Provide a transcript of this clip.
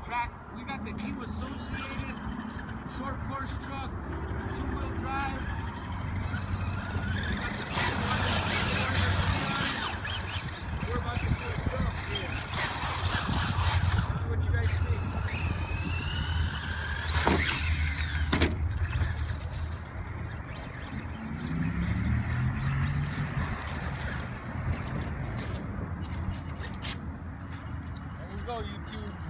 track. We got the Evo Associated short course truck, 2-wheel drive. We got the same one. We're about to do a truck here. Tell me what you guys think. There you go, YouTube.